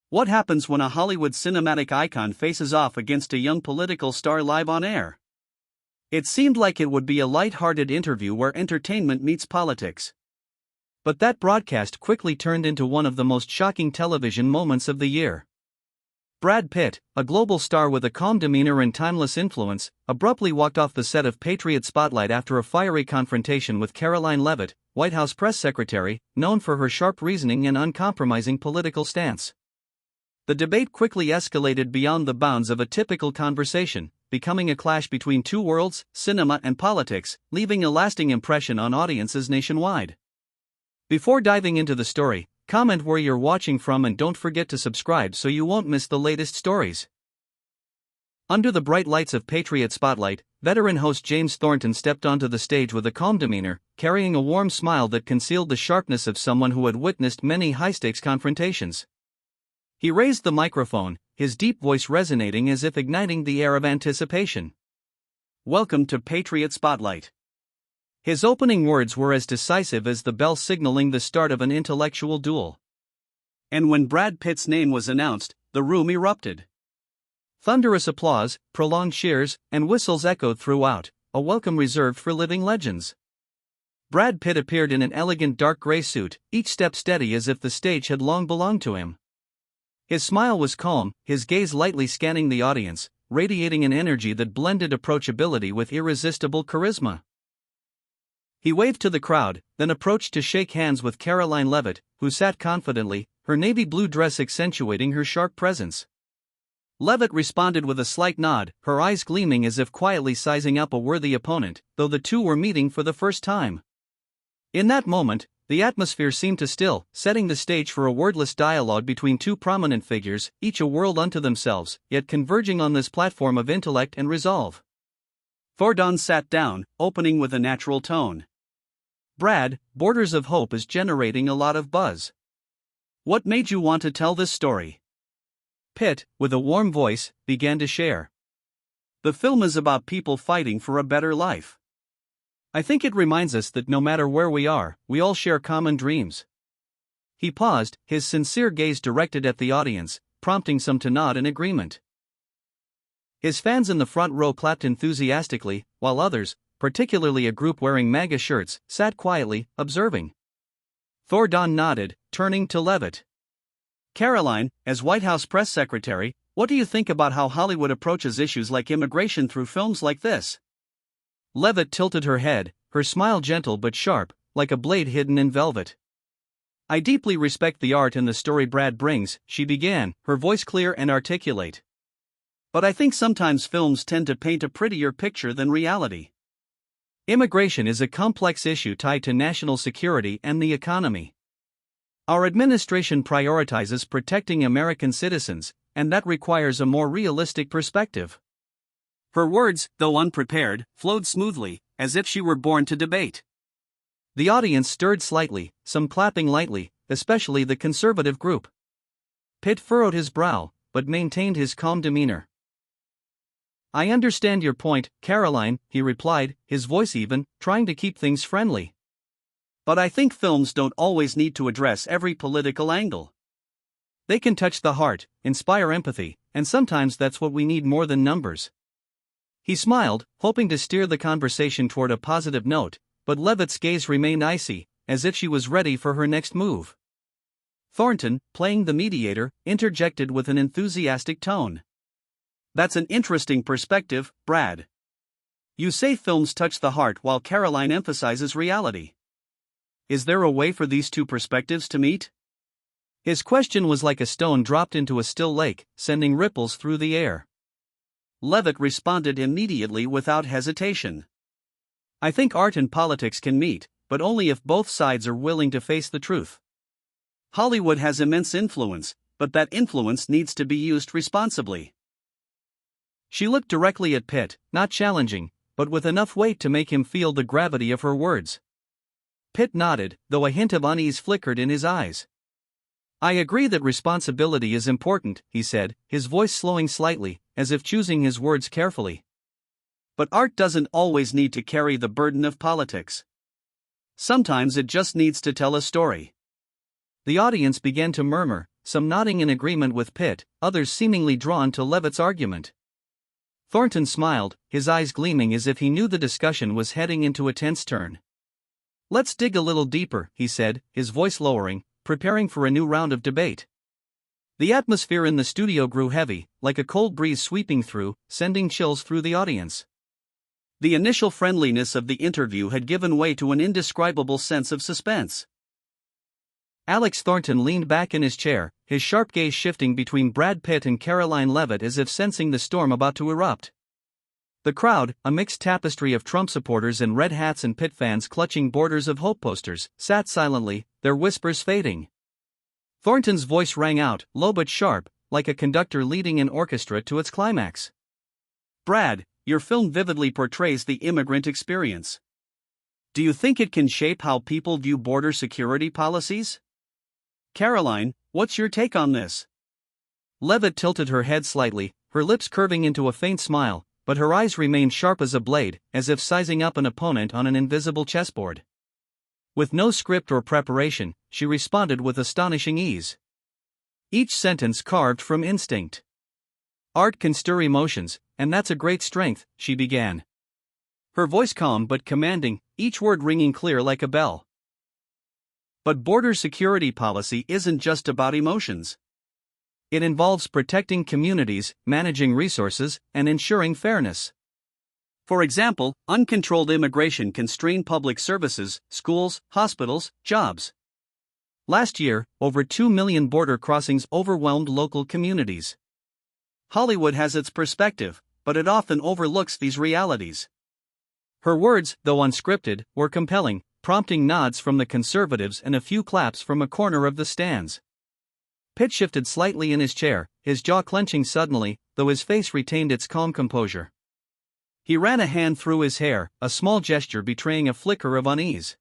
What happens when a Hollywood cinematic icon faces off against a young political star live on air? It seemed like it would be a light-hearted interview where entertainment meets politics. But that broadcast quickly turned into one of the most shocking television moments of the year. Brad Pitt, a global star with a calm demeanor and timeless influence, abruptly walked off the set of Patriot Spotlight after a fiery confrontation with Karoline Leavitt, White House press secretary, known for her sharp reasoning and uncompromising political stance. The debate quickly escalated beyond the bounds of a typical conversation, becoming a clash between two worlds, cinema and politics, leaving a lasting impression on audiences nationwide. Before diving into the story, comment where you're watching from and don't forget to subscribe so you won't miss the latest stories. Under the bright lights of Patriot Spotlight, veteran host James Thornton stepped onto the stage with a calm demeanor, carrying a warm smile that concealed the sharpness of someone who had witnessed many high-stakes confrontations. He raised the microphone, his deep voice resonating as if igniting the air of anticipation. "Welcome to Patriot Spotlight." His opening words were as decisive as the bell signaling the start of an intellectual duel. And when Brad Pitt's name was announced, the room erupted. Thunderous applause, prolonged cheers, and whistles echoed throughout, a welcome reserved for living legends. Brad Pitt appeared in an elegant dark gray suit, each step steady as if the stage had long belonged to him. His smile was calm, his gaze lightly scanning the audience, radiating an energy that blended approachability with irresistible charisma. He waved to the crowd, then approached to shake hands with Karoline Leavitt, who sat confidently, her navy blue dress accentuating her sharp presence. Leavitt responded with a slight nod, her eyes gleaming as if quietly sizing up a worthy opponent, though the two were meeting for the first time. In that moment, the atmosphere seemed to still, setting the stage for a wordless dialogue between two prominent figures, each a world unto themselves, yet converging on this platform of intellect and resolve. Thornton sat down, opening with a natural tone. "Brad, Borders of Hope is generating a lot of buzz. What made you want to tell this story?" Pitt, with a warm voice, began to share. "The film is about people fighting for a better life. I think it reminds us that no matter where we are, we all share common dreams." He paused, his sincere gaze directed at the audience, prompting some to nod in agreement. His fans in the front row clapped enthusiastically, while others, particularly a group wearing MAGA shirts, sat quietly, observing. Thornton nodded, turning to Leavitt. "Karoline, as White House press secretary, what do you think about how Hollywood approaches issues like immigration through films like this?" Leavitt tilted her head, her smile gentle but sharp, like a blade hidden in velvet. "I deeply respect the art and the story Brad brings," she began, her voice clear and articulate. "But I think sometimes films tend to paint a prettier picture than reality. Immigration is a complex issue tied to national security and the economy. Our administration prioritizes protecting American citizens, and that requires a more realistic perspective." Her words, though unprepared, flowed smoothly, as if she were born to debate. The audience stirred slightly, some clapping lightly, especially the conservative group. Pitt furrowed his brow, but maintained his calm demeanor. "I understand your point, Karoline," he replied, his voice even, trying to keep things friendly. "But I think films don't always need to address every political angle. They can touch the heart, inspire empathy, and sometimes that's what we need more than numbers." He smiled, hoping to steer the conversation toward a positive note, but Leavitt's gaze remained icy, as if she was ready for her next move. Thornton, playing the mediator, interjected with an enthusiastic tone. "That's an interesting perspective, Brad. You say films touch the heart while Karoline emphasizes reality. Is there a way for these two perspectives to meet?" His question was like a stone dropped into a still lake, sending ripples through the air. Leavitt responded immediately without hesitation. "I think art and politics can meet, but only if both sides are willing to face the truth. Hollywood has immense influence, but that influence needs to be used responsibly." She looked directly at Pitt, not challenging, but with enough weight to make him feel the gravity of her words. Pitt nodded, though a hint of unease flickered in his eyes. "I agree that responsibility is important," he said, his voice slowing slightly, as if choosing his words carefully. "But art doesn't always need to carry the burden of politics. Sometimes it just needs to tell a story." The audience began to murmur, some nodding in agreement with Pitt, others seemingly drawn to Leavitt's argument. Thornton smiled, his eyes gleaming as if he knew the discussion was heading into a tense turn. "Let's dig a little deeper," he said, his voice lowering, preparing for a new round of debate. The atmosphere in the studio grew heavy, like a cold breeze sweeping through, sending chills through the audience. The initial friendliness of the interview had given way to an indescribable sense of suspense. Alex Thornton leaned back in his chair, his sharp gaze shifting between Brad Pitt and Karoline Leavitt as if sensing the storm about to erupt. The crowd, a mixed tapestry of Trump supporters in red hats and Pitt fans clutching borders of hope posters, sat silently, their whispers fading. Thornton's voice rang out, low but sharp, like a conductor leading an orchestra to its climax. "Brad, your film vividly portrays the immigrant experience. Do you think it can shape how people view border security policies? Karoline, what's your take on this?" Leavitt tilted her head slightly, her lips curving into a faint smile, but her eyes remained sharp as a blade, as if sizing up an opponent on an invisible chessboard. With no script or preparation, she responded with astonishing ease. Each sentence carved from instinct. "Art can stir emotions, and that's a great strength," she began. Her voice calm but commanding, each word ringing clear like a bell. But border security policy isn't just about emotions. It involves protecting communities, managing resources, and ensuring fairness. For example, uncontrolled immigration can strain public services, schools, hospitals, jobs. Last year, over 2 million border crossings overwhelmed local communities. Hollywood has its perspective, but it often overlooks these realities. Her words, though unscripted, were compelling, prompting nods from the conservatives and a few claps from a corner of the stands. Pitt shifted slightly in his chair, his jaw clenching suddenly, though his face retained its calm composure. He ran a hand through his hair, a small gesture betraying a flicker of unease.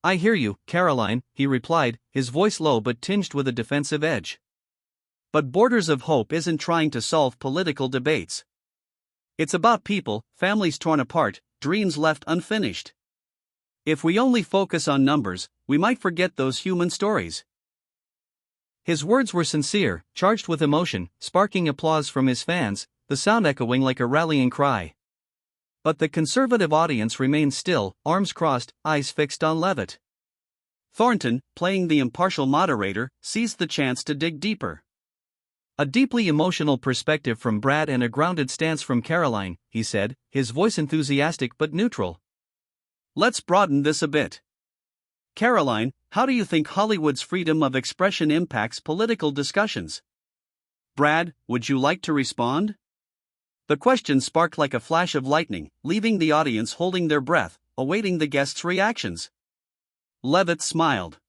"I hear you, Karoline," he replied, his voice low but tinged with a defensive edge. But Borders of Hope isn't trying to solve political debates. It's about people, families torn apart, dreams left unfinished. If we only focus on numbers, we might forget those human stories. His words were sincere, charged with emotion, sparking applause from his fans, the sound echoing like a rallying cry. But the conservative audience remained still, arms crossed, eyes fixed on Leavitt. Thornton, playing the impartial moderator, seized the chance to dig deeper. "A deeply emotional perspective from Brad and a grounded stance from Karoline," he said, his voice enthusiastic but neutral. "Let's broaden this a bit. Karoline, how do you think Hollywood's freedom of expression impacts political discussions?" "Brad, would you like to respond?" The question sparked like a flash of lightning, leaving the audience holding their breath, awaiting the guests' reactions. Leavitt smiled.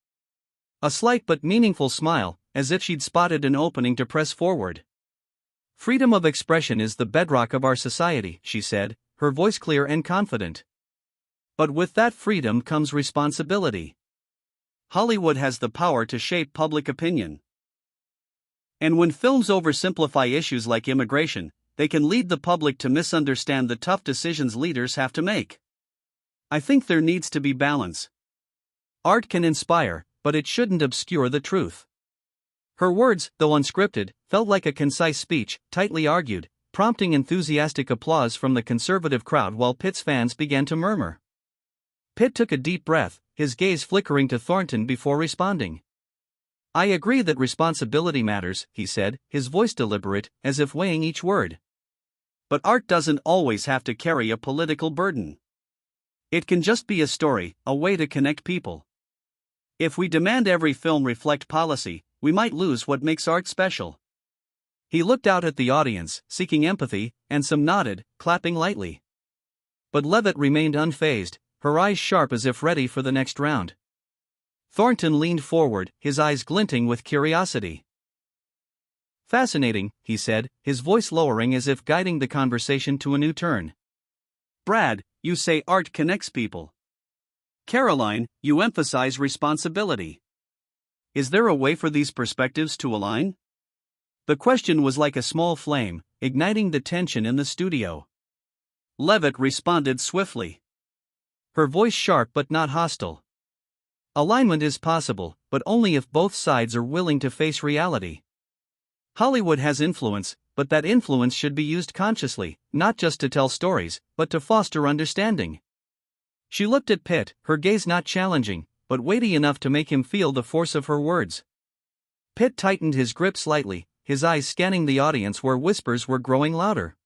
A slight but meaningful smile, as if she'd spotted an opening to press forward. "Freedom of expression is the bedrock of our society," she said, her voice clear and confident. "But with that freedom comes responsibility. Hollywood has the power to shape public opinion. And when films oversimplify issues like immigration, they can lead the public to misunderstand the tough decisions leaders have to make. I think there needs to be balance. Art can inspire, but it shouldn't obscure the truth." Her words, though unscripted, felt like a concise speech, tightly argued, prompting enthusiastic applause from the conservative crowd while Pitt's fans began to murmur. Pitt took a deep breath, his gaze flickering to Thornton before responding. "I agree that responsibility matters," he said, his voice deliberate, as if weighing each word. "But art doesn't always have to carry a political burden. It can just be a story, a way to connect people. If we demand every film reflect policy, we might lose what makes art special." He looked out at the audience, seeking empathy, and some nodded, clapping lightly. But Leavitt remained unfazed, her eyes sharp as if ready for the next round. Thornton leaned forward, his eyes glinting with curiosity. "Fascinating," he said, his voice lowering as if guiding the conversation to a new turn. "Brad, you say art connects people. Karoline, you emphasize responsibility. Is there a way for these perspectives to align?" The question was like a small flame, igniting the tension in the studio. Leavitt responded swiftly. Her voice sharp but not hostile. "Alignment is possible, but only if both sides are willing to face reality. Hollywood has influence, but that influence should be used consciously, not just to tell stories, but to foster understanding. She looked at Pitt, her gaze not challenging, but weighty enough to make him feel the force of her words. Pitt tightened his grip slightly, his eyes scanning the audience where whispers were growing louder.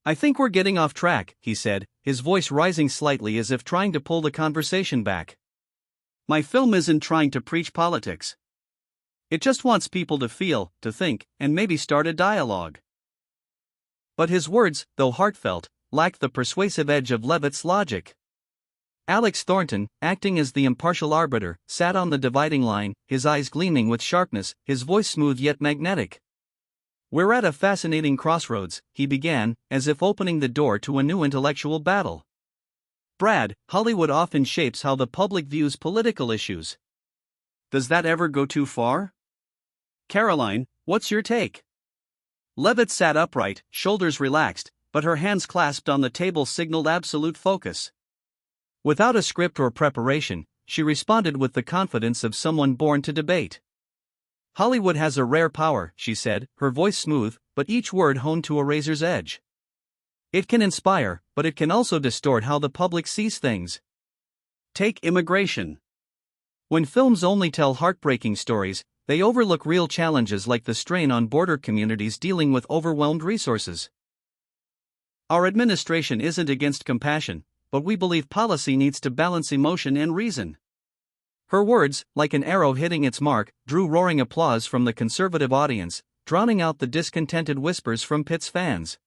"I think we're getting off track," he said, his voice rising slightly as if trying to pull the conversation back. "My film isn't trying to preach politics. It just wants people to feel, to think, and maybe start a dialogue." But his words, though heartfelt, lacked the persuasive edge of Leavitt's logic. Alex Thornton, acting as the impartial arbiter, sat on the dividing line, his eyes gleaming with sharpness, his voice smooth yet magnetic. "We're at a fascinating crossroads," he began, as if opening the door to a new intellectual battle. "Brad, Hollywood often shapes how the public views political issues. Does that ever go too far? Karoline, what's your take?" Leavitt sat upright, shoulders relaxed, but her hands clasped on the table signaled absolute focus. Without a script or preparation, she responded with the confidence of someone born to debate. "Hollywood has a rare power," she said, her voice smooth, but each word honed to a razor's edge. "It can inspire, but it can also distort how the public sees things. Take immigration. When films only tell heartbreaking stories, they overlook real challenges like the strain on border communities dealing with overwhelmed resources. Our administration isn't against compassion, but we believe policy needs to balance emotion and reason." Her words, like an arrow hitting its mark, drew roaring applause from the conservative audience, drowning out the discontented whispers from Pitt's fans.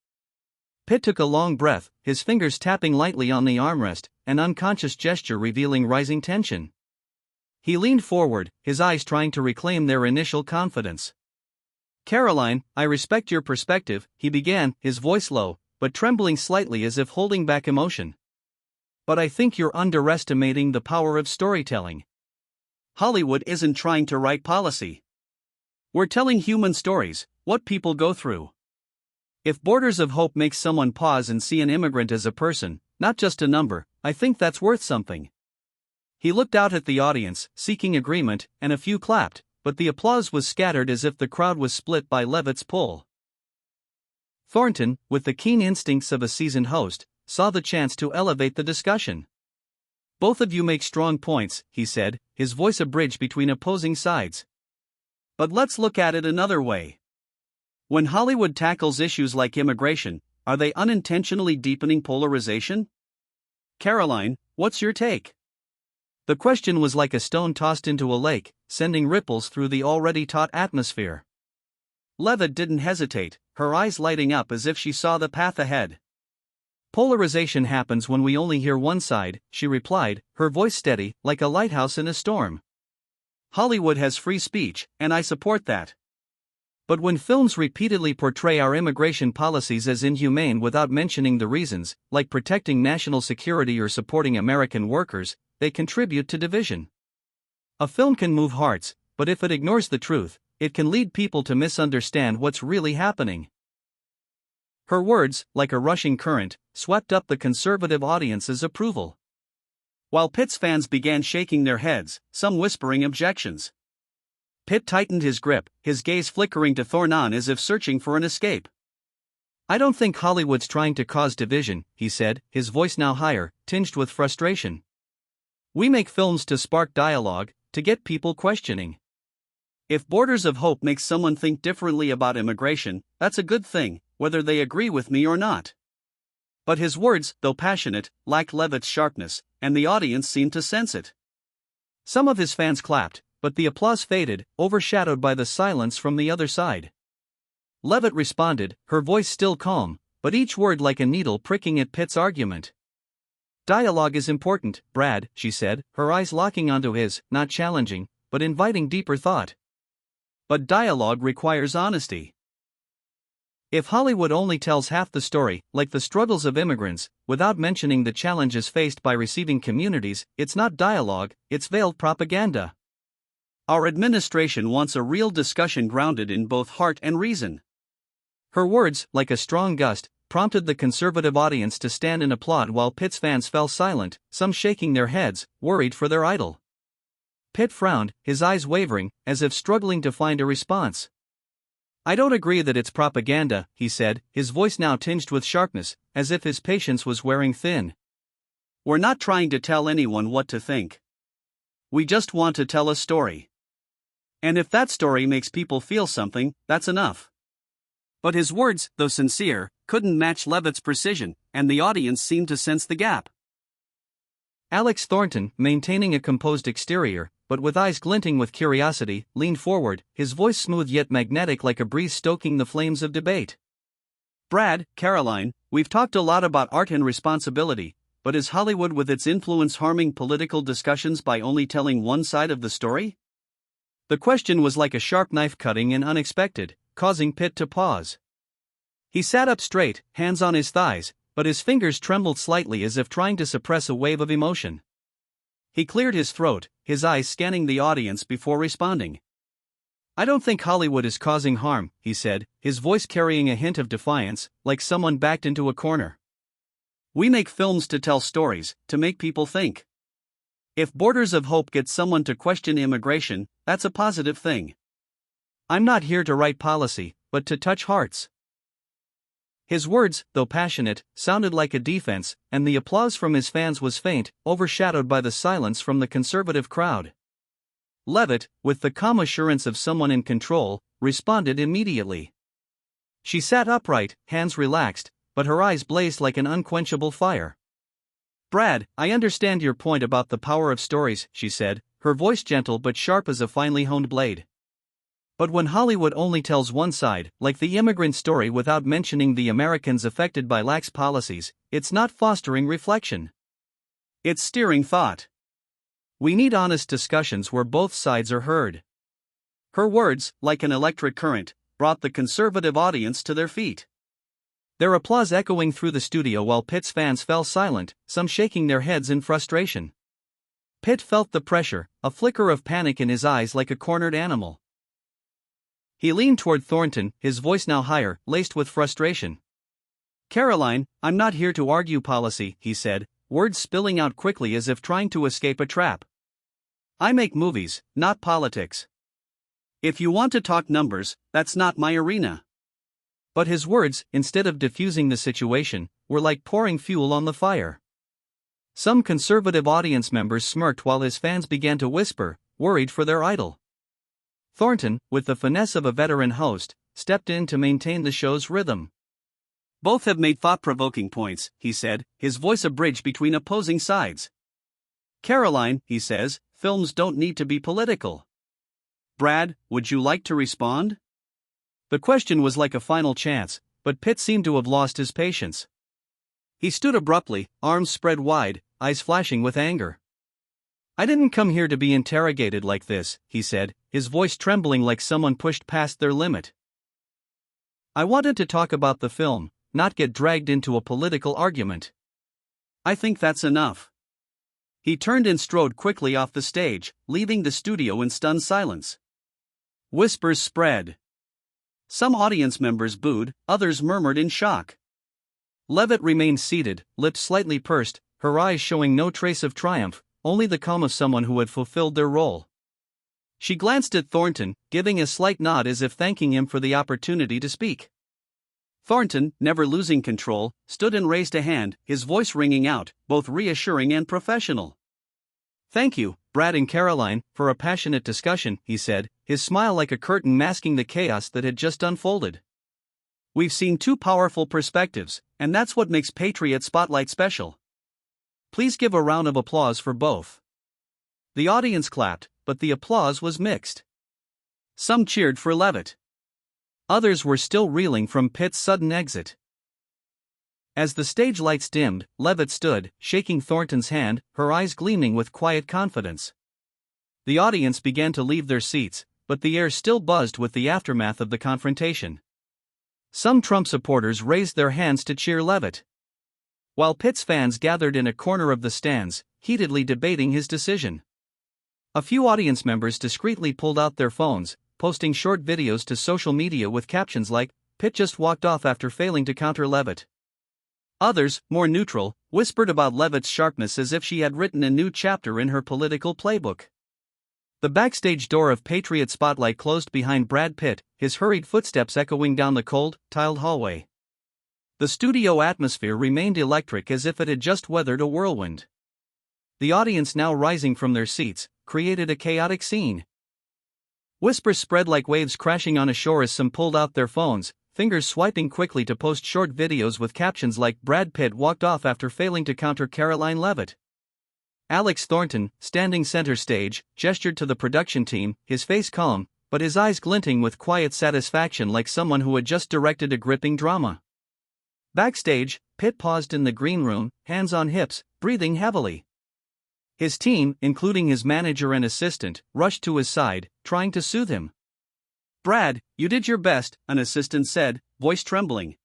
Pitt took a long breath, his fingers tapping lightly on the armrest, an unconscious gesture revealing rising tension. He leaned forward, his eyes trying to reclaim their initial confidence. "Karoline, I respect your perspective," he began, his voice low, but trembling slightly as if holding back emotion. "But I think you're underestimating the power of storytelling. Hollywood isn't trying to write policy. We're telling human stories, what people go through. If Borders of Hope makes someone pause and see an immigrant as a person, not just a number, I think that's worth something." He looked out at the audience, seeking agreement, and a few clapped, but the applause was scattered as if the crowd was split by Leavitt's pull. Thornton, with the keen instincts of a seasoned host, saw the chance to elevate the discussion. "Both of you make strong points," he said, his voice a bridge between opposing sides. "But let's look at it another way. When Hollywood tackles issues like immigration, are they unintentionally deepening polarization? Karoline, what's your take?" The question was like a stone tossed into a lake, sending ripples through the already taut atmosphere. Leavitt didn't hesitate, her eyes lighting up as if she saw the path ahead. "Polarization happens when we only hear one side," she replied, her voice steady, like a lighthouse in a storm. "Hollywood has free speech, and I support that. But when films repeatedly portray our immigration policies as inhumane without mentioning the reasons, like protecting national security or supporting American workers, they contribute to division. A film can move hearts, but if it ignores the truth, it can lead people to misunderstand what's really happening." Her words, like a rushing current, swept up the conservative audience's approval. While Pitt's fans began shaking their heads, some whispering objections. Pitt tightened his grip, his gaze flickering to Thornton as if searching for an escape. "I don't think Hollywood's trying to cause division," he said, his voice now higher, tinged with frustration. "We make films to spark dialogue, to get people questioning. If Borders of Hope makes someone think differently about immigration, that's a good thing, whether they agree with me or not." But his words, though passionate, lacked Leavitt's sharpness, and the audience seemed to sense it. Some of his fans clapped, but the applause faded, overshadowed by the silence from the other side. Leavitt responded, her voice still calm, but each word like a needle pricking at Pitt's argument. "Dialogue is important, Brad," she said, her eyes locking onto his, not challenging, but inviting deeper thought. "But dialogue requires honesty. If Hollywood only tells half the story, like the struggles of immigrants, without mentioning the challenges faced by receiving communities, it's not dialogue, it's veiled propaganda. Our administration wants a real discussion grounded in both heart and reason." Her words, like a strong gust, prompted the conservative audience to stand and applaud while Pitt's fans fell silent, some shaking their heads, worried for their idol. Pitt frowned, his eyes wavering, as if struggling to find a response. "I don't agree that it's propaganda," he said, his voice now tinged with sharpness, as if his patience was wearing thin. "We're not trying to tell anyone what to think. We just want to tell a story. And if that story makes people feel something, that's enough." But his words, though sincere, couldn't match Leavitt's precision, and the audience seemed to sense the gap. Alex Thornton, maintaining a composed exterior, but with eyes glinting with curiosity, leaned forward, his voice smooth yet magnetic like a breeze stoking the flames of debate. "Brad, Karoline, we've talked a lot about art and responsibility, but is Hollywood with its influence harming political discussions by only telling one side of the story?" The question was like a sharp knife cutting and unexpected, causing Pitt to pause. He sat up straight, hands on his thighs, but his fingers trembled slightly as if trying to suppress a wave of emotion. He cleared his throat, his eyes scanning the audience before responding. "I don't think Hollywood is causing harm," he said, his voice carrying a hint of defiance, like someone backed into a corner. "We make films to tell stories, to make people think. If Borders of Hope gets someone to question immigration, that's a positive thing. I'm not here to write policy, but to touch hearts." His words, though passionate, sounded like a defense, and the applause from his fans was faint, overshadowed by the silence from the conservative crowd. Leavitt, with the calm assurance of someone in control, responded immediately. She sat upright, hands relaxed, but her eyes blazed like an unquenchable fire. "Brad, I understand your point about the power of stories," she said, her voice gentle but sharp as a finely honed blade. "But when Hollywood only tells one side, like the immigrant story without mentioning the Americans affected by lax policies, it's not fostering reflection. It's steering thought. We need honest discussions where both sides are heard." Her words, like an electric current, brought the conservative audience to their feet. Their applause echoing through the studio while Pitt's fans fell silent, some shaking their heads in frustration. Pitt felt the pressure, a flicker of panic in his eyes like a cornered animal. He leaned toward Thornton, his voice now higher, laced with frustration. "Karoline, I'm not here to argue policy," he said, words spilling out quickly as if trying to escape a trap. "I make movies, not politics. If you want to talk numbers, that's not my arena." But his words, instead of diffusing the situation, were like pouring fuel on the fire. Some conservative audience members smirked while his fans began to whisper, worried for their idol. Thornton, with the finesse of a veteran host, stepped in to maintain the show's rhythm. "Both have made thought-provoking points," he said, his voice a bridge between opposing sides. "Karoline," he says, "films don't need to be political." "Brad, would you like to respond?" The question was like a final chance, but Pitt seemed to have lost his patience. He stood abruptly, arms spread wide, eyes flashing with anger. "I didn't come here to be interrogated like this," he said, his voice trembling like someone pushed past their limit. "I wanted to talk about the film, not get dragged into a political argument." "I think that's enough." He turned and strode quickly off the stage, leaving the studio in stunned silence. Whispers spread. Some audience members booed, others murmured in shock. Leavitt remained seated, lips slightly pursed, her eyes showing no trace of triumph, only the calm of someone who had fulfilled their role. She glanced at Thornton, giving a slight nod as if thanking him for the opportunity to speak. Thornton, never losing control, stood and raised a hand, his voice ringing out, both reassuring and professional. "Thank you, Brad and Karoline, for a passionate discussion," he said, his smile like a curtain masking the chaos that had just unfolded. "We've seen two powerful perspectives, and that's what makes Patriot Spotlight special. Please give a round of applause for both." The audience clapped, but the applause was mixed. Some cheered for Leavitt. Others were still reeling from Pitt's sudden exit. As the stage lights dimmed, Leavitt stood, shaking Thornton's hand, her eyes gleaming with quiet confidence. The audience began to leave their seats, but the air still buzzed with the aftermath of the confrontation. Some Trump supporters raised their hands to cheer Leavitt, while Pitt's fans gathered in a corner of the stands, heatedly debating his decision. A few audience members discreetly pulled out their phones, posting short videos to social media with captions like, "Pitt just walked off after failing to counter Leavitt." Others, more neutral, whispered about Leavitt's sharpness as if she had written a new chapter in her political playbook. The backstage door of Patriot Spotlight closed behind Brad Pitt, his hurried footsteps echoing down the cold, tiled hallway. The studio atmosphere remained electric as if it had just weathered a whirlwind. The audience, now rising from their seats, created a chaotic scene. Whispers spread like waves crashing on a shore as some pulled out their phones, fingers swiping quickly to post short videos with captions like "Brad Pitt walked off after failing to counter Karoline Leavitt." Alex Thornton, standing center stage, gestured to the production team, his face calm, but his eyes glinting with quiet satisfaction like someone who had just directed a gripping drama. Backstage, Pitt paused in the green room, hands on hips, breathing heavily. His team, including his manager and assistant, rushed to his side, trying to soothe him. "Brad, you did your best," an assistant said, voice trembling.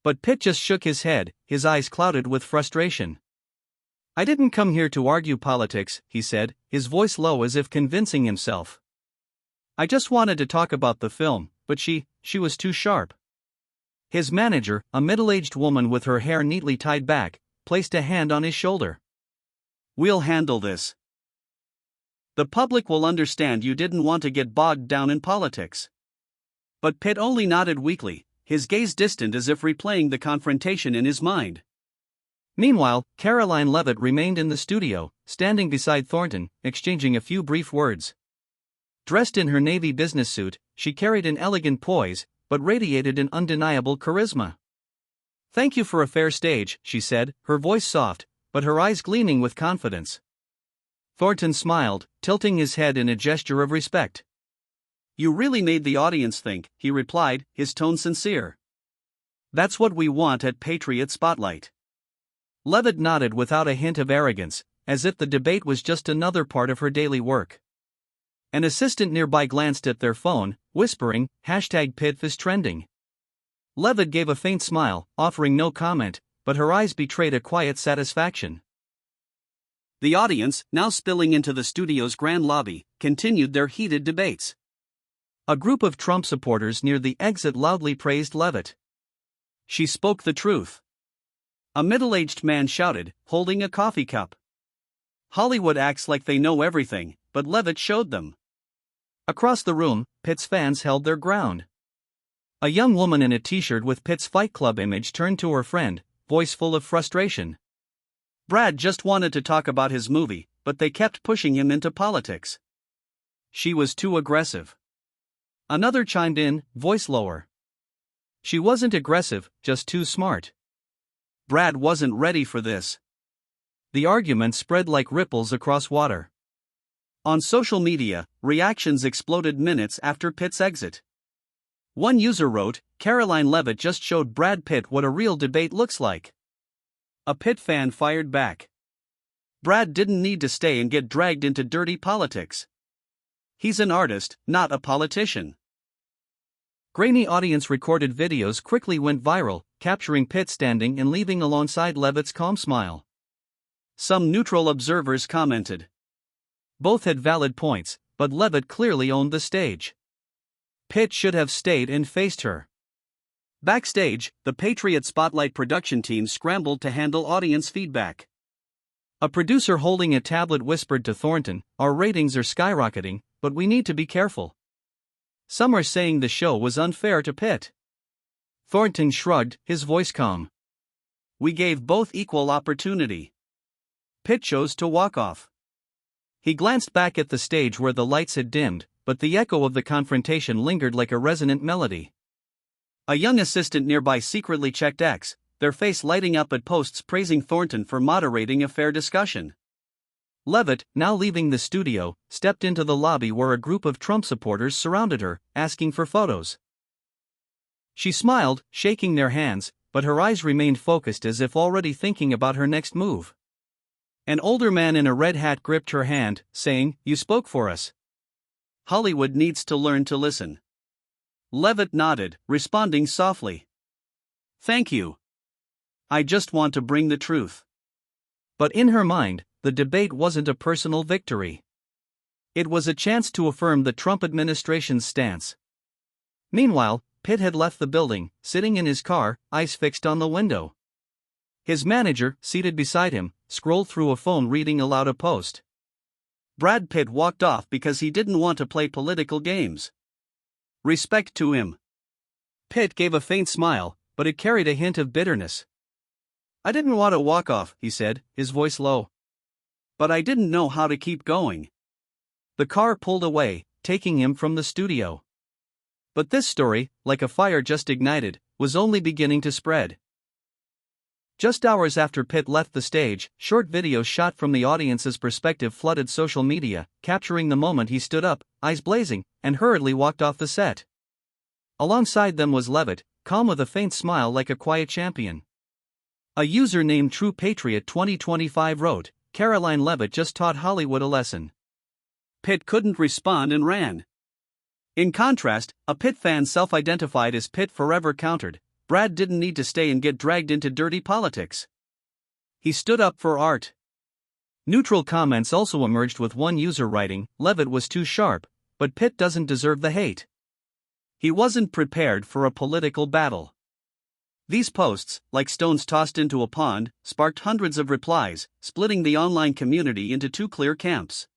But Pitt just shook his head, his eyes clouded with frustration. "I didn't come here to argue politics," he said, his voice low as if convincing himself. "I just wanted to talk about the film, but she was too sharp." His manager, a middle-aged woman with her hair neatly tied back, placed a hand on his shoulder. "We'll handle this. The public will understand you didn't want to get bogged down in politics." But Pitt only nodded weakly, his gaze distant as if replaying the confrontation in his mind. Meanwhile, Karoline Leavitt remained in the studio, standing beside Thornton, exchanging a few brief words. Dressed in her navy business suit, she carried an elegant poise, but radiated an undeniable charisma. "Thank you for a fair stage," she said, her voice soft, but her eyes gleaming with confidence. Thornton smiled, tilting his head in a gesture of respect. "You really made the audience think," he replied, his tone sincere. "That's what we want at Patriot Spotlight." Leavitt nodded without a hint of arrogance, as if the debate was just another part of her daily work. An assistant nearby glanced at their phone, whispering, #Pitt is trending. Leavitt gave a faint smile, offering no comment, but her eyes betrayed a quiet satisfaction. The audience, now spilling into the studio's grand lobby, continued their heated debates. A group of Trump supporters near the exit loudly praised Leavitt. "She spoke the truth." A middle-aged man shouted, holding a coffee cup. "Hollywood acts like they know everything, but Leavitt showed them." Across the room, Pitt's fans held their ground. A young woman in a t-shirt with Pitt's Fight Club image turned to her friend, voice full of frustration. "Brad just wanted to talk about his movie, but they kept pushing him into politics. She was too aggressive." Another chimed in, voice lower. "She wasn't aggressive, just too smart. Brad wasn't ready for this." The argument spread like ripples across water. On social media, reactions exploded minutes after Pitt's exit. One user wrote, "Karoline Leavitt just showed Brad Pitt what a real debate looks like." A Pitt fan fired back. "Brad didn't need to stay and get dragged into dirty politics. He's an artist, not a politician." Grainy audience-recorded videos quickly went viral, capturing Pitt standing and leaving alongside Leavitt's calm smile. Some neutral observers commented. Both had valid points, but Leavitt clearly owned the stage. Pitt should have stayed and faced her. Backstage, the Patriot Spotlight production team scrambled to handle audience feedback. A producer holding a tablet whispered to Thornton, "Our ratings are skyrocketing, but we need to be careful. Some are saying the show was unfair to Pitt." Thornton shrugged, his voice calm. "We gave both equal opportunity. Pitt chose to walk off." He glanced back at the stage where the lights had dimmed, but the echo of the confrontation lingered like a resonant melody. A young assistant nearby secretly checked X, their face lighting up at posts praising Thornton for moderating a fair discussion. Leavitt, now leaving the studio, stepped into the lobby where a group of Trump supporters surrounded her, asking for photos. She smiled, shaking their hands, but her eyes remained focused as if already thinking about her next move. An older man in a red hat gripped her hand, saying, "You spoke for us. Hollywood needs to learn to listen." Leavitt nodded, responding softly, "Thank you. I just want to bring the truth." But in her mind, the debate wasn't a personal victory. It was a chance to affirm the Trump administration's stance. Meanwhile, Pitt had left the building, sitting in his car, eyes fixed on the window. His manager, seated beside him, scrolled through a phone reading aloud a post. Brad Pitt walked off because he didn't want to play political games. Respect to him. Pitt gave a faint smile, but it carried a hint of bitterness. I didn't want to walk off, he said, his voice low. But I didn't know how to keep going. The car pulled away, taking him from the studio. But this story, like a fire just ignited, was only beginning to spread. Just hours after Pitt left the stage, short videos shot from the audience's perspective flooded social media, capturing the moment he stood up, eyes blazing, and hurriedly walked off the set. Alongside them was Leavitt, calm with a faint smile like a quiet champion. A user named True Patriot 2025 wrote, "Karoline Leavitt just taught Hollywood a lesson." Pitt couldn't respond and ran. In contrast, a Pitt fan self-identified as Pitt Forever countered, Brad didn't need to stay and get dragged into dirty politics. He stood up for art. Neutral comments also emerged, with one user writing, Leavitt was too sharp, but Pitt doesn't deserve the hate. He wasn't prepared for a political battle. These posts, like stones tossed into a pond, sparked hundreds of replies, splitting the online community into two clear camps.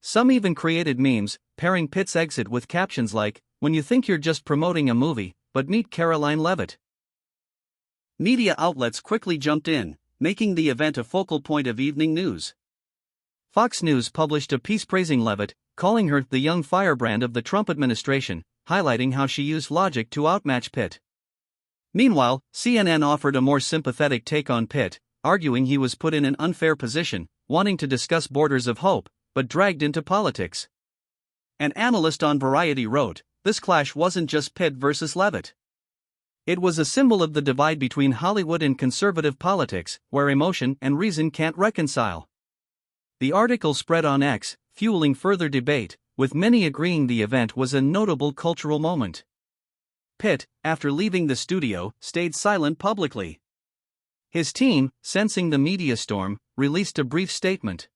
Some even created memes, pairing Pitt's exit with captions like, "When you think you're just promoting a movie, but meet Karoline Leavitt." Media outlets quickly jumped in, making the event a focal point of evening news. Fox News published a piece praising Leavitt, calling her the young firebrand of the Trump administration, highlighting how she used logic to outmatch Pitt. Meanwhile, CNN offered a more sympathetic take on Pitt, arguing he was put in an unfair position, wanting to discuss borders of hope, but dragged into politics. An analyst on Variety wrote, "This clash wasn't just Pitt versus Leavitt. It was a symbol of the divide between Hollywood and conservative politics, where emotion and reason can't reconcile." The article spread on X, fueling further debate, with many agreeing the event was a notable cultural moment. Pitt, after leaving the studio, stayed silent publicly. His team, sensing the media storm, released a brief statement.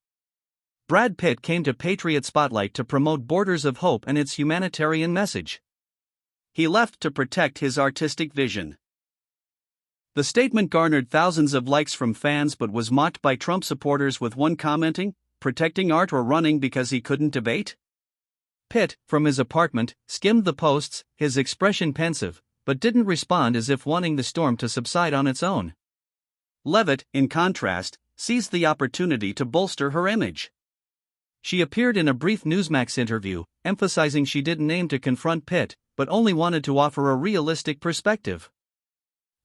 Brad Pitt came to Patriot Spotlight to promote Borders of Hope and its humanitarian message. He left to protect his artistic vision. The statement garnered thousands of likes from fans but was mocked by Trump supporters, with one commenting, "Protecting art or running because he couldn't debate?" Pitt, from his apartment, skimmed the posts, his expression pensive, but didn't respond, as if wanting the storm to subside on its own. Leavitt, in contrast, seized the opportunity to bolster her image. She appeared in a brief Newsmax interview, emphasizing she didn't aim to confront Pitt, but only wanted to offer a realistic perspective.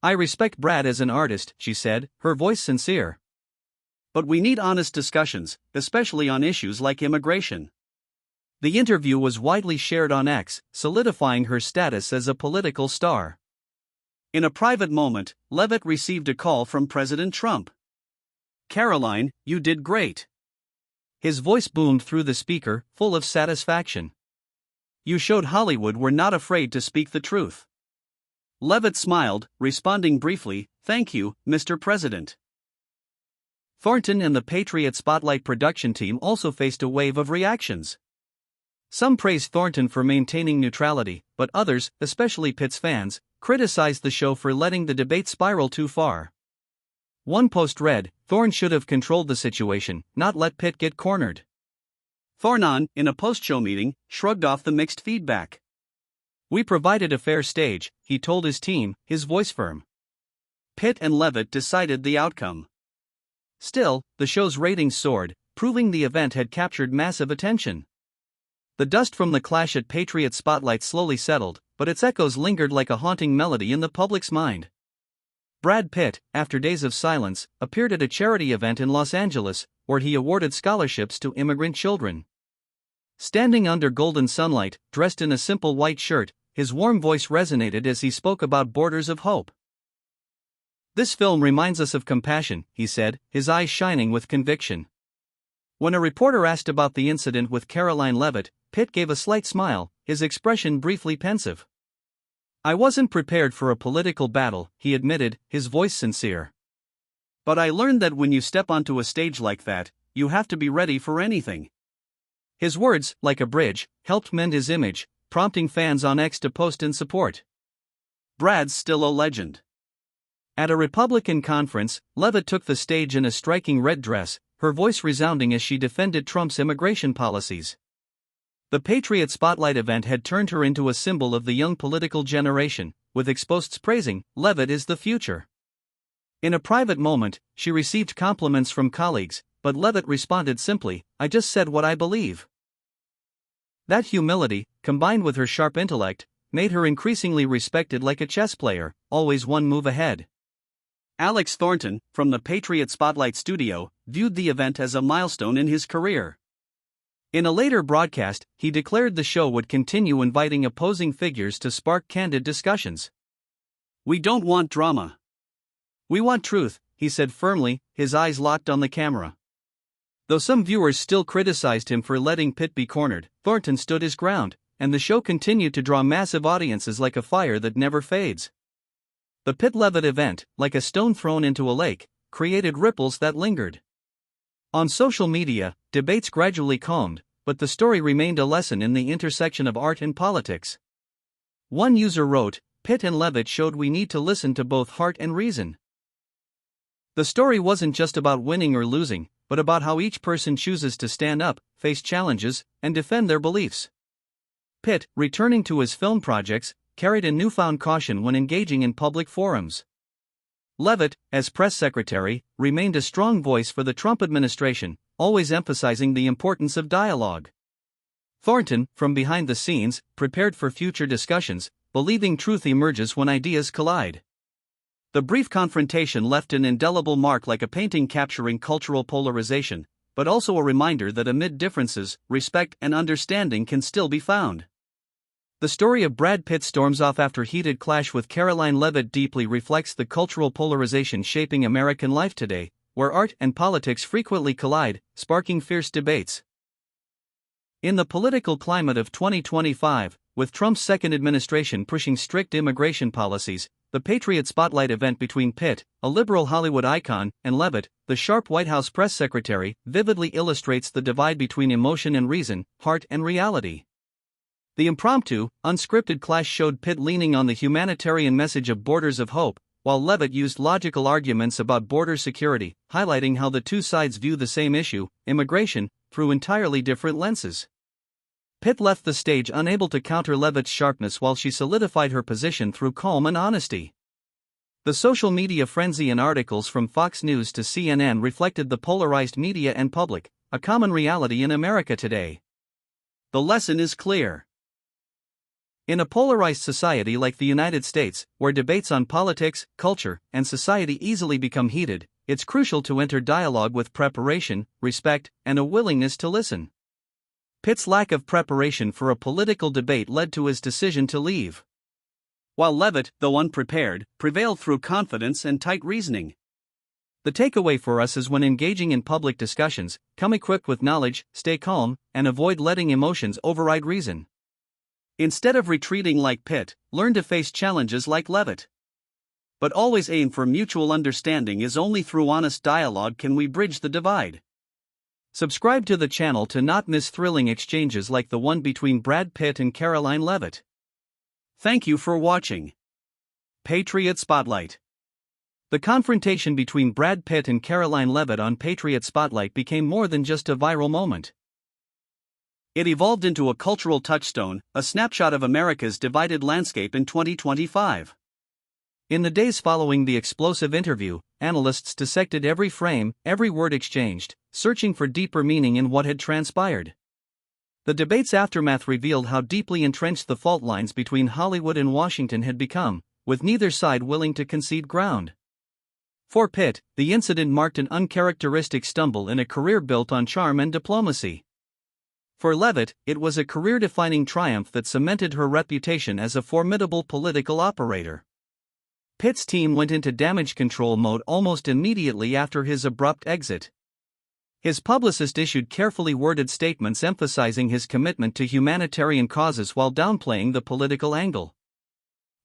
"I respect Brad as an artist," she said, her voice sincere. "But we need honest discussions, especially on issues like immigration." The interview was widely shared on X, solidifying her status as a political star. In a private moment, Leavitt received a call from President Trump. "Karoline, you did great." His voice boomed through the speaker, full of satisfaction. "You showed Hollywood we're not afraid to speak the truth." Leavitt smiled, responding briefly, "Thank you, Mr. President." Thornton and the Patriot Spotlight production team also faced a wave of reactions. Some praised Thornton for maintaining neutrality, but others, especially Pitt's fans, criticized the show for letting the debate spiral too far. One post read, "Thorne should have controlled the situation, not let Pitt get cornered." Thorne, in a post-show meeting, shrugged off the mixed feedback. "We provided a fair stage," he told his team, his voice firm. Pitt and Leavitt decided the outcome. Still, the show's ratings soared, proving the event had captured massive attention. The dust from the clash at Patriot Spotlight slowly settled, but its echoes lingered like a haunting melody in the public's mind. Brad Pitt, after days of silence, appeared at a charity event in Los Angeles, where he awarded scholarships to immigrant children. Standing under golden sunlight, dressed in a simple white shirt, his warm voice resonated as he spoke about Borders of Hope. "This film reminds us of compassion," he said, his eyes shining with conviction. When a reporter asked about the incident with Karoline Leavitt, Pitt gave a slight smile, his expression briefly pensive. "I wasn't prepared for a political battle," he admitted, his voice sincere. "But I learned that when you step onto a stage like that, you have to be ready for anything." His words, like a bridge, helped mend his image, prompting fans on X to post in support. Brad's still a legend. At a Republican conference, Leavitt took the stage in a striking red dress, her voice resounding as she defended Trump's immigration policies. The Patriot Spotlight event had turned her into a symbol of the young political generation, with exposts praising, "Leavitt is the future." In a private moment, she received compliments from colleagues, but Leavitt responded simply, "I just said what I believe." That humility, combined with her sharp intellect, made her increasingly respected like a chess player, always one move ahead. Alex Thornton, from the Patriot Spotlight studio, viewed the event as a milestone in his career. In a later broadcast, he declared the show would continue inviting opposing figures to spark candid discussions. "We don't want drama. We want truth," he said firmly, his eyes locked on the camera. Though some viewers still criticized him for letting Pitt be cornered, Thornton stood his ground, and the show continued to draw massive audiences like a fire that never fades. The Pitt-Leavitt event, like a stone thrown into a lake, created ripples that lingered. On social media, debates gradually calmed, but the story remained a lesson in the intersection of art and politics. One user wrote, "Pitt and Leavitt showed we need to listen to both heart and reason." The story wasn't just about winning or losing, but about how each person chooses to stand up, face challenges, and defend their beliefs. Pitt, returning to his film projects, carried a newfound caution when engaging in public forums. Leavitt, as press secretary, remained a strong voice for the Trump administration, always emphasizing the importance of dialogue. Thornton, from behind the scenes, prepared for future discussions, believing truth emerges when ideas collide. The brief confrontation left an indelible mark like a painting capturing cultural polarization, but also a reminder that amid differences, respect and understanding can still be found. The story of Brad Pitt storms off after heated clash with Karoline Leavitt deeply reflects the cultural polarization shaping American life today, where art and politics frequently collide, sparking fierce debates. In the political climate of 2025, with Trump's second administration pushing strict immigration policies, the Patriot Spotlight event between Pitt, a liberal Hollywood icon, and Leavitt, the sharp White House press secretary, vividly illustrates the divide between emotion and reason, heart and reality. The impromptu, unscripted clash showed Pitt leaning on the humanitarian message of Borders of Hope, while Leavitt used logical arguments about border security, highlighting how the two sides view the same issue, immigration, through entirely different lenses. Pitt left the stage unable to counter Leavitt's sharpness while she solidified her position through calm and honesty. The social media frenzy and articles from Fox News to CNN reflected the polarized media and public, a common reality in America today. The lesson is clear. In a polarized society like the United States, where debates on politics, culture, and society easily become heated, it's crucial to enter dialogue with preparation, respect, and a willingness to listen. Pitt's lack of preparation for a political debate led to his decision to leave, while Leavitt, though unprepared, prevailed through confidence and tight reasoning. The takeaway for us is when engaging in public discussions, come equipped with knowledge, stay calm, and avoid letting emotions override reason. Instead of retreating like Pitt, learn to face challenges like Leavitt. But always aim for mutual understanding, as only through honest dialogue can we bridge the divide. Subscribe to the channel to not miss thrilling exchanges like the one between Brad Pitt and Karoline Leavitt. Thank you for watching. Patriot Spotlight. The confrontation between Brad Pitt and Karoline Leavitt on Patriot Spotlight became more than just a viral moment. It evolved into a cultural touchstone, a snapshot of America's divided landscape in 2025. In the days following the explosive interview, analysts dissected every frame, every word exchanged, searching for deeper meaning in what had transpired. The debate's aftermath revealed how deeply entrenched the fault lines between Hollywood and Washington had become, with neither side willing to concede ground. For Pitt, the incident marked an uncharacteristic stumble in a career built on charm and diplomacy. For Leavitt, it was a career-defining triumph that cemented her reputation as a formidable political operator. Pitt's team went into damage control mode almost immediately after his abrupt exit. His publicist issued carefully worded statements emphasizing his commitment to humanitarian causes while downplaying the political angle.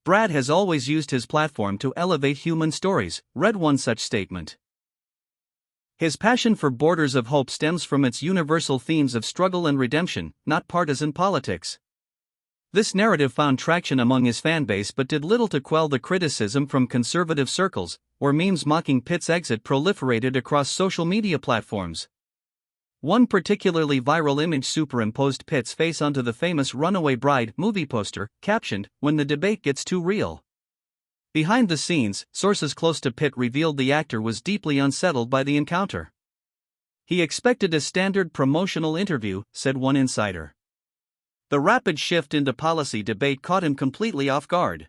Brad has always used his platform to elevate human stories, read one such statement. His passion for Borders of Hope stems from its universal themes of struggle and redemption, not partisan politics. This narrative found traction among his fanbase but did little to quell the criticism from conservative circles, where memes mocking Pitt's exit proliferated across social media platforms. One particularly viral image superimposed Pitt's face onto the famous Runaway Bride movie poster, captioned, "When the debate gets too real." Behind the scenes, sources close to Pitt revealed the actor was deeply unsettled by the encounter. He expected a standard promotional interview, said one insider. The rapid shift into policy debate caught him completely off guard.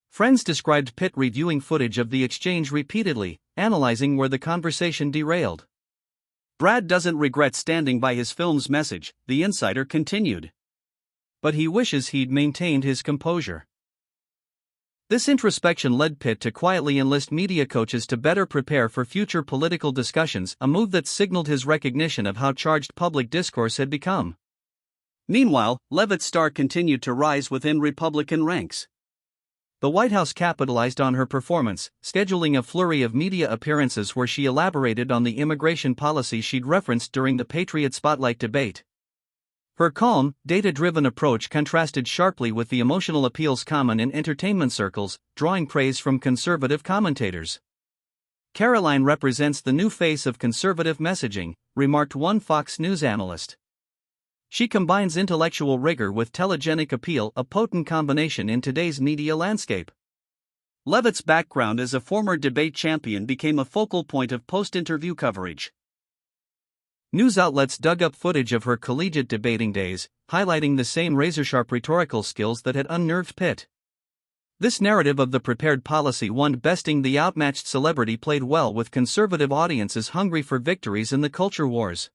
Friends described Pitt reviewing footage of the exchange repeatedly, analyzing where the conversation derailed. Brad doesn't regret standing by his film's message, the insider continued. But he wishes he'd maintained his composure. This introspection led Pitt to quietly enlist media coaches to better prepare for future political discussions, a move that signaled his recognition of how charged public discourse had become. Meanwhile, Leavitt's star continued to rise within Republican ranks. The White House capitalized on her performance, scheduling a flurry of media appearances where she elaborated on the immigration policy she'd referenced during the Patriot Spotlight debate. Her calm, data-driven approach contrasted sharply with the emotional appeals common in entertainment circles, drawing praise from conservative commentators. "Karoline represents the new face of conservative messaging," remarked one Fox News analyst. "She combines intellectual rigor with telegenic appeal, a potent combination in today's media landscape." Leavitt's background as a former debate champion became a focal point of post-interview coverage. News outlets dug up footage of her collegiate debating days, highlighting the same razor-sharp rhetorical skills that had unnerved Pitt. This narrative of the prepared policy won besting the outmatched celebrity played well with conservative audiences hungry for victories in the culture wars.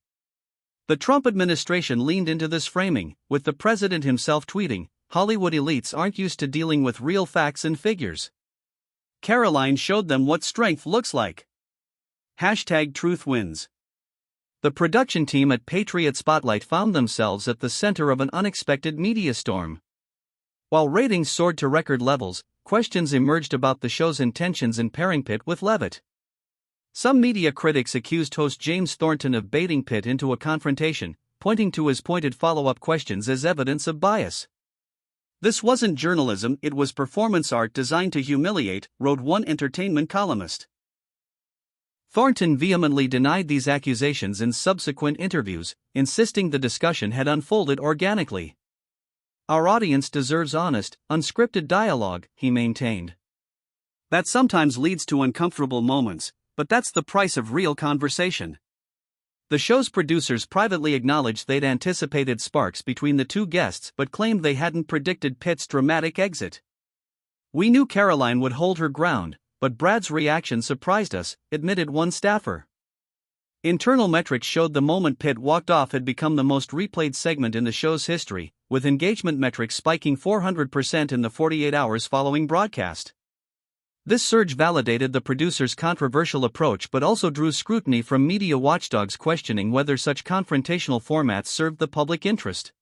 The Trump administration leaned into this framing, with the president himself tweeting, "Hollywood elites aren't used to dealing with real facts and figures. Karoline showed them what strength looks like." #Truth wins. The production team at Patriot Spotlight found themselves at the center of an unexpected media storm. While ratings soared to record levels, questions emerged about the show's intentions in pairing Pitt with Leavitt. Some media critics accused host James Thornton of baiting Pitt into a confrontation, pointing to his pointed follow-up questions as evidence of bias. "This wasn't journalism, it was performance art designed to humiliate," wrote one entertainment columnist. Thornton vehemently denied these accusations in subsequent interviews, insisting the discussion had unfolded organically. "Our audience deserves honest, unscripted dialogue," he maintained. "That sometimes leads to uncomfortable moments, but that's the price of real conversation." The show's producers privately acknowledged they'd anticipated sparks between the two guests but claimed they hadn't predicted Pitt's dramatic exit. "We knew Karoline would hold her ground, but Brad's reaction surprised us," admitted one staffer. Internal metrics showed the moment Pitt walked off had become the most replayed segment in the show's history, with engagement metrics spiking 400% in the 48 hours following broadcast. This surge validated the producer's controversial approach but also drew scrutiny from media watchdogs questioning whether such confrontational formats served the public interest.